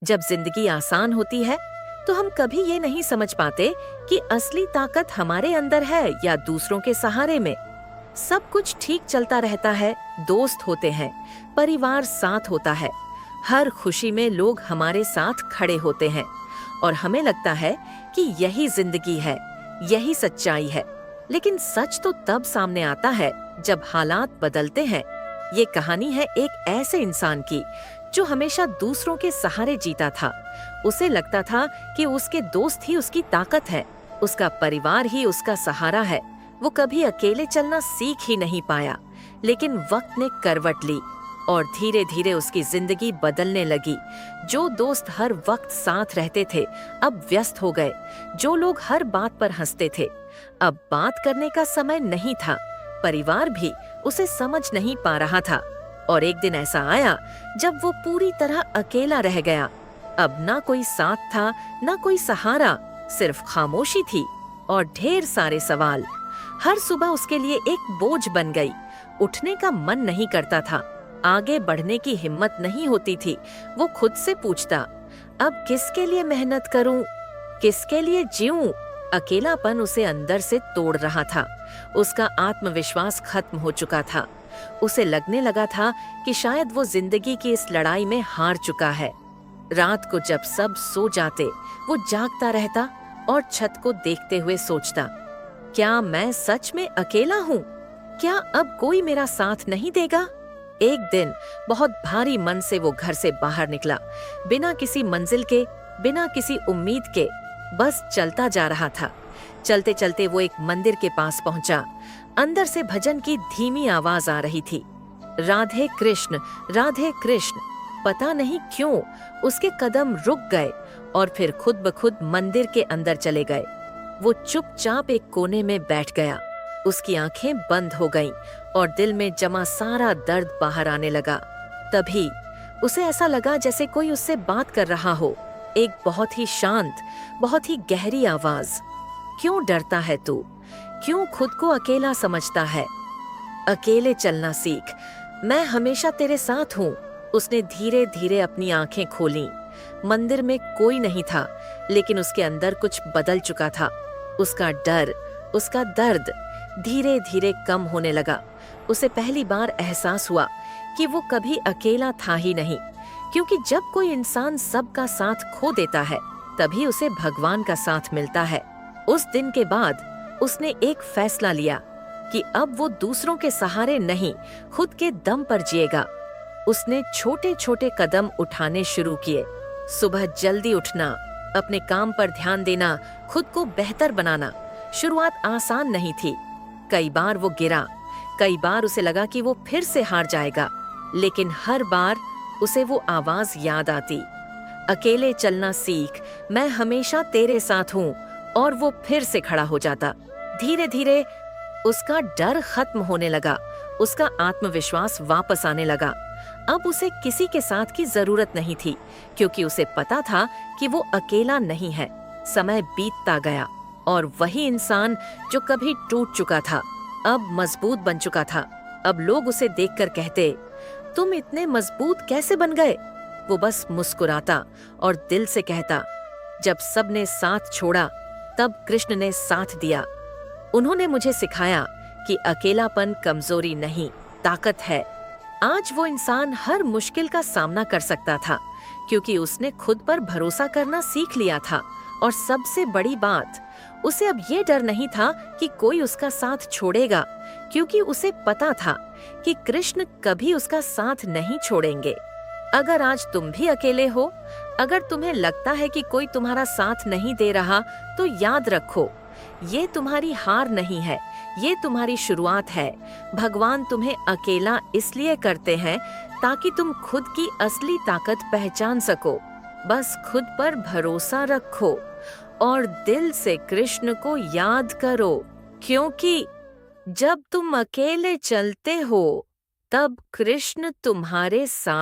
जब जिंदगी आसान होती है तो हम कभी ये नहीं समझ पाते कि असली ताकत हमारे अंदर है या दूसरों के सहारे में। सब कुछ ठीक चलता रहता है, दोस्त होते हैं, परिवार साथ होता है, हर खुशी में लोग हमारे साथ खड़े होते हैं और हमें लगता है कि यही जिंदगी है, यही सच्चाई है। लेकिन सच तो तब सामने आता है जब हालात बदलते हैं। ये कहानी है एक ऐसे इंसान की जो हमेशा दूसरों के सहारे जीता था। उसे लगता था कि उसके दोस्त ही उसकी ताकत है, उसका परिवार ही उसका सहारा है। वो कभी अकेले चलना सीख ही नहीं पाया, लेकिन वक्त ने करवट ली और धीरे धीरे उसकी जिंदगी बदलने लगी। जो दोस्त हर वक्त साथ रहते थे अब व्यस्त हो गए, जो लोग हर बात पर हंसते थे अब बात करने का समय नहीं था। परिवार भी उसे समझ नहीं पा रहा था और एक दिन ऐसा आया जब वो पूरी तरह अकेला रह गया। अब ना कोई साथ था, ना कोई सहारा, सिर्फ खामोशी थी और ढेर सारे सवाल। हर सुबह उसके लिए एक बोझ बन गई। उठने का मन नहीं करता था, आगे बढ़ने की हिम्मत नहीं होती थी। वो खुद से पूछता, अब किसके लिए मेहनत करूं, किसके लिए जीऊं? अकेलापन उसे अंदर से तोड़ रहा था। उसका आत्मविश्वास खत्म हो चुका था। उसे लगने लगा था कि शायद वो जिंदगी की इस लड़ाई में हार चुका है। रात को जब सब सो जाते, वो जागता रहता और छत को देखते हुए सोचता, क्या मैं सच में अकेला हूँ? क्या अब कोई मेरा साथ नहीं देगा? एक दिन बहुत भारी मन से वो घर से बाहर निकला, बिना किसी मंजिल के, बिना किसी उम्मीद के, बस चलता जा रहा था। चलते चलते वो एक मंदिर के पास पहुंचा। अंदर से भजन की धीमी आवाज आ रही थी, राधे कृष्ण, राधे कृष्ण। पता नहीं क्यों उसके कदम रुक गए और फिर खुद ब खुद मंदिर के अंदर चले गए। वो चुपचाप एक कोने में बैठ गया। उसकी आंखें बंद हो गईं और दिल में जमा सारा दर्द बाहर आने लगा। तभी उसे ऐसा लगा जैसे कोई उससे बात कर रहा हो, एक बहुत ही शांत, बहुत ही गहरी आवाज। क्यों डरता है तू? क्यों खुद को अकेला समझता है? अकेले चलना सीख, मैं हमेशा तेरे साथ हूँ। उसने धीरे धीरे अपनी आंखें खोलीं। मंदिर में कोई नहीं था, लेकिन उसके अंदर कुछ बदल चुका था। उसका डर, उसका दर्द धीरे धीरे कम होने लगा। उसे पहली बार एहसास हुआ कि वो कभी अकेला था ही नहीं, क्योंकि जब कोई इंसान सबका साथ खो देता है तभी उसे भगवान का साथ मिलता है। उस दिन के बाद उसने एक फैसला लिया कि अब वो दूसरों के सहारे नहीं, खुद के दम पर जिएगा। उसने छोटे छोटे कदम उठाने शुरू किए। सुबह जल्दी उठना, अपने काम पर ध्यान देना, खुद को बेहतर बनाना। शुरुआत आसान नहीं थी। कई बार वो गिरा, कई बार उसे लगा कि वो फिर से हार जाएगा, लेकिन हर बार उसे वो आवाज याद आती, अकेले चलना सीख, मैं हमेशा तेरे साथ हूँ। और वो फिर से खड़ा हो जाता। धीरे धीरे उसका डर खत्म होने लगा, उसका आत्मविश्वास वापस आने लगा। अब उसे किसी के साथ की जरूरत नहीं थी, क्योंकि उसे पता था कि वो अकेला नहीं है। समय बीतता गया और वही इंसान जो कभी टूट चुका था अब मजबूत बन चुका था। अब लोग उसे देखकर कहते, तुम इतने मजबूत कैसे बन गए? वो बस मुस्कुराता और दिल से कहता, जब सबने साथ छोड़ा तब कृष्ण ने साथ दिया। उन्होंने मुझे सिखाया कि अकेलापन कमजोरी नहीं, ताकत है। आज वो इंसान हर मुश्किल का सामना कर सकता था, क्योंकि उसने खुद पर भरोसा करना सीख लिया था। और सबसे बड़ी बात, उसे अब ये डर नहीं था कि कोई उसका साथ छोड़ेगा, क्योंकि उसे पता था कि कृष्ण कभी उसका साथ नहीं छोड़ेंगे। अगर आज तुम भी अकेले हो, अगर तुम्हें लगता है कि कोई तुम्हारा साथ नहीं दे रहा, तो याद रखो, ये तुम्हारी हार नहीं है, ये तुम्हारी शुरुआत है। भगवान तुम्हें अकेला इसलिए करते हैं ताकि तुम खुद की असली ताकत पहचान सको। बस खुद पर भरोसा रखो और दिल से कृष्ण को याद करो, क्योंकि जब तुम अकेले चलते हो तब कृष्ण तुम्हारे साथ